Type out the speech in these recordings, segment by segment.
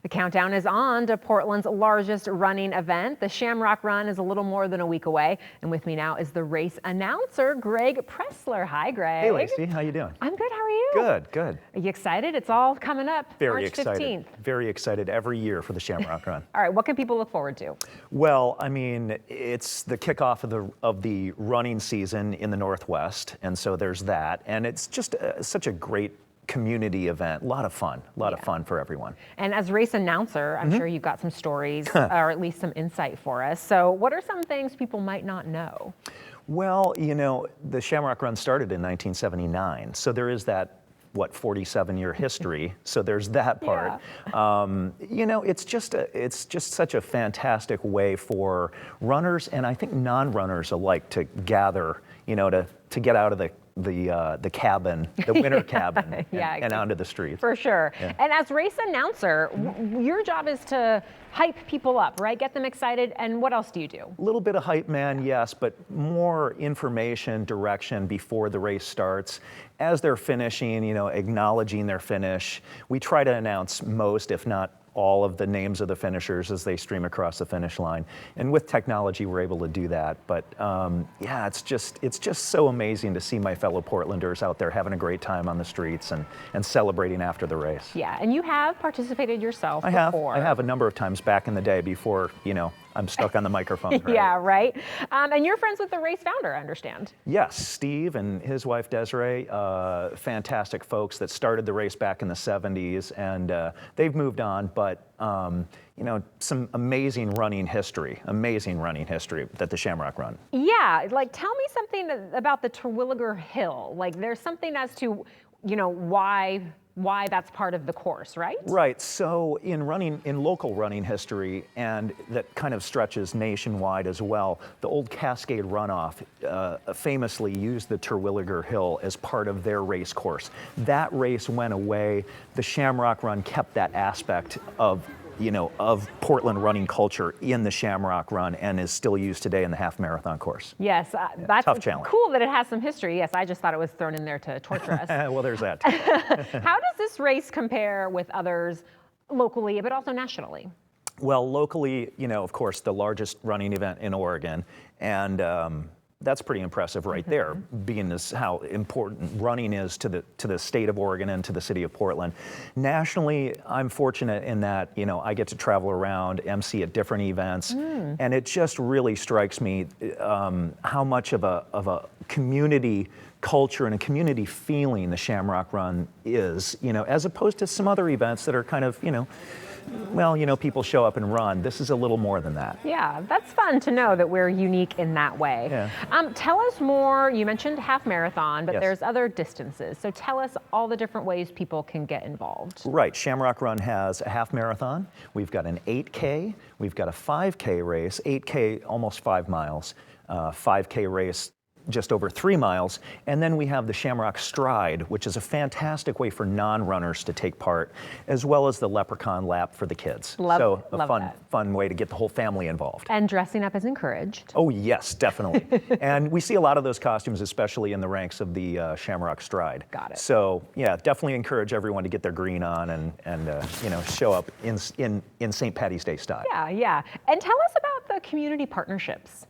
The countdown is on to Portland's largest running event. The Shamrock Run is a little more than a week away. And with me now is the race announcer, Greg Pressler. Hi, Greg. Hey, Lacey. How you doing? I'm good. How are you? Good, good. Are you excited? It's all coming up. Very March excited. 15th. Very excited every year for the Shamrock Run. All right. What can people look forward to? Well, I mean, it's the kickoff of the running season in the Northwest, and so there's that. And it's just such a great community event. A lot of fun. A lot of fun for everyone. And as race announcer, I'm sure you've got some stories or at least some insight for us. So what are some things people might not know? Well, you know, the Shamrock Run started in 1979, so there is that, 47-year history. So there's that part. You know, it's just such a fantastic way for runners and I think non-runners alike to gather, you know, to get out of the cabin, the winter cabin, and onto the streets. For sure. Yeah. And as race announcer, your job is to hype people up, right? Get them excited. And what else do you do? A little bit of hype man, yes, but more information, direction before the race starts. As they're finishing, you know, acknowledging their finish. We try to announce most, if not all, of the names of the finishers as they stream across the finish line. And with technology, we're able to do that. But yeah, it's just so amazing to see my fellow Portlanders out there having a great time on the streets and celebrating after the race. Yeah, and you have participated yourself before. I have a number of times back in the day before, you know, I'm stuck on the microphone. Right? Yeah, right. And you're friends with the race founder, I understand. Yes, Steve and his wife Desiree, fantastic folks that started the race back in the 70s, and they've moved on, but you know, some amazing running history that the Shamrock Run. Yeah, like tell me something about the Terwilliger Hill. Like there's something as to, you know, why that's part of the course, right? Right. So in local running history, and that kind of stretches nationwide as well, the old Cascade Runoff famously used the Terwilliger Hill as part of their race course. That race went away. The Shamrock Run kept that aspect of Portland running culture in the Shamrock Run and is still used today in the half marathon course. Yes, that's tough challenge. Cool that it has some history. Yes, I just thought it was thrown in there to torture us. Well, there's that. How does this race compare with others locally, but also nationally? Well, locally, you know, of course, the largest running event in Oregon, and that's pretty impressive right there, being how important running is to the state of Oregon and to the city of Portland. Nationally, I'm fortunate in that, you know, I get to travel around, MC at different events, and it just really strikes me how much of a community culture and a community feeling the Shamrock Run is, you know, as opposed to some other events that are kind of, you know, well, you know, people show up and run. This is a little more than that. Yeah, that's fun to know that we're unique in that way. Yeah. Tell us more. You mentioned half marathon, but Yes. there's other distances. So tell us all the different ways people can get involved. Right. Shamrock Run has a half marathon. We've got an 8K. We've got a 5K race. 8K, almost 5 miles. 5K race, just over 3 miles. And then we have the Shamrock Stride, which is a fantastic way for non-runners to take part, as well as the Leprechaun Lap for the kids. So a fun way to get the whole family involved. And dressing up is encouraged. Oh yes, definitely. And we see a lot of those costumes, especially in the ranks of the Shamrock Stride. Got it. So yeah, definitely encourage everyone to get their green on and you know, show up in St. Patty's Day style. Yeah. And tell us about the community partnerships.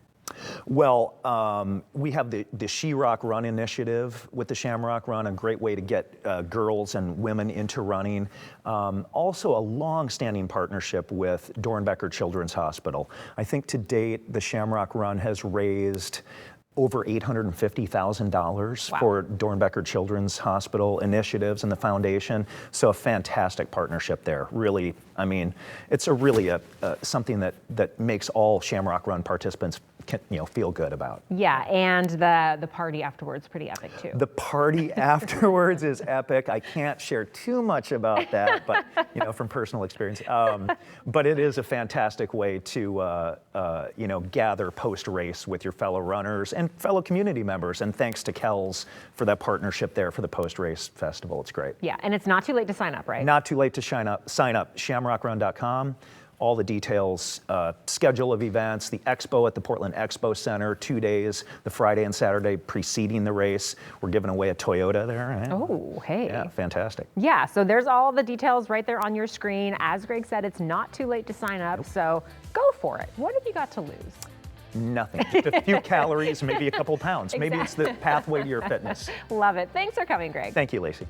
Well, we have the She-Rock Run initiative with the Shamrock Run, a great way to get girls and women into running. Also a long-standing partnership with Dornbecker Children's Hospital. I think to date, the Shamrock Run has raised over $850,000 for Dornbecker Children's Hospital initiatives and the foundation. So a fantastic partnership there. Really, I mean, it's really something that makes all Shamrock Run participants feel good about. Yeah, and the party afterwards pretty epic too. The party afterwards is epic. I can't share too much about that, but you know, from personal experience. But it is a fantastic way to gather post-race with your fellow runners and fellow community members. And thanks to Kells for that partnership there for the post-race festival. It's great. Yeah, and it's not too late to sign up, right? Not too late to sign up. ShamrockRun.com. all the details, schedule of events, the expo at the Portland Expo Center, 2 days, the Friday and Saturday preceding the race. We're giving away a Toyota there. Oh, hey. Yeah, fantastic. Yeah, so there's all the details right there on your screen. As Greg said, it's not too late to sign up, so go for it. What have you got to lose? Nothing. Just a few calories, maybe a couple pounds. Maybe it's the pathway to your fitness. Love it. Thanks for coming, Greg. Thank you, Lacey.